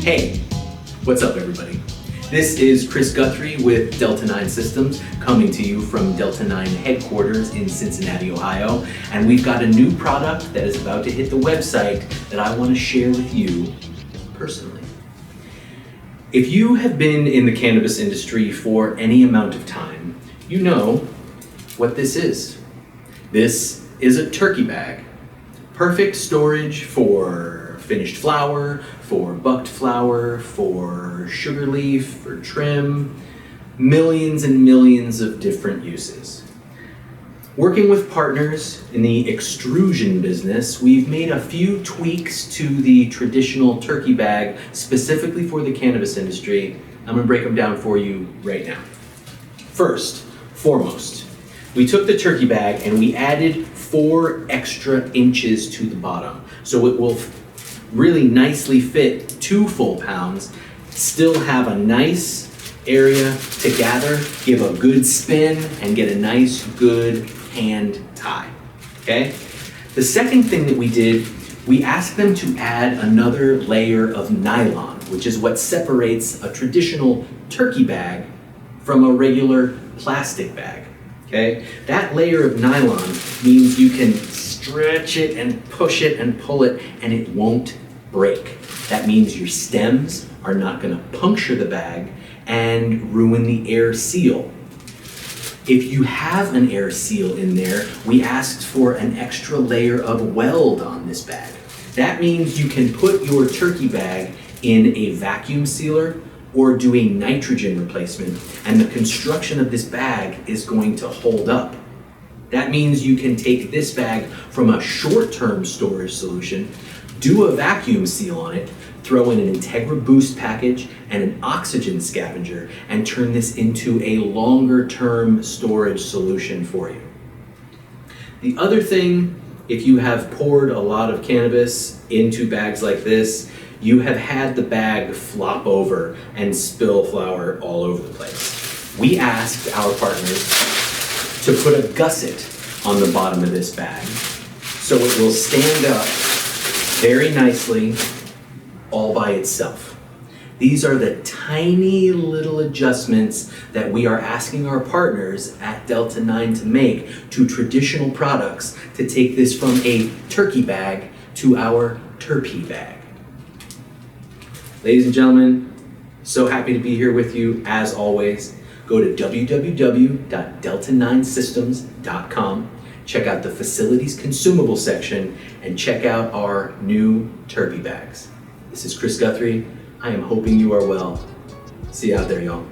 Hey, what's up everybody? This is Chris Guthrie with Delta9 Systems, coming to you from Delta9 headquarters in Cincinnati, Ohio. And we've got a new product that is about to hit the website that I want to share with you personally. If you have been in the cannabis industry for any amount of time, you know what this is. This is a turkey bag. Perfect storage for finished flower, for bucked flower, for sugar leaf, for trim, millions and millions of different uses. Working with partners in the extrusion business, we've made a few tweaks to the traditional turkey bag specifically for the cannabis industry. I'm gonna break them down for you right now. First, foremost, we took the turkey bag and we added 4 extra inches to the bottom. So it will really nicely fit 2 full pounds, still have a nice area to gather, give a good spin, and get a nice, good hand tie, okay? The second thing that we did, we asked them to add another layer of nylon, which is what separates a traditional turkey bag from a regular plastic bag, okay? That layer of nylon means you can stretch it and push it and pull it and it won't break. That means your stems are not gonna puncture the bag and ruin the air seal. If you have an air seal in there, we asked for an extra layer of weld on this bag. That means you can put your turkey bag in a vacuum sealer or do a nitrogen replacement, and the construction of this bag is going to hold up. That means you can take this bag from a short-term storage solution, do a vacuum seal on it, throw in an Integra Boost package and an oxygen scavenger, and turn this into a longer-term storage solution for you. The other thing, if you have poured a lot of cannabis into bags like this, you have had the bag flop over and spill flour all over the place. We asked our partners to put a gusset on the bottom of this bag so it will stand up very nicely all by itself. These are the tiny little adjustments that we are asking our partners at Delta9 to make to traditional products to take this from a turkey bag to our Terpy bag. Ladies and gentlemen, so happy to be here with you as always. Go to www.delta9systems.com, check out the facilities consumable section, and check out our new Terpy bags. This is Chris Guthrie. I am hoping you are well. See you out there, y'all.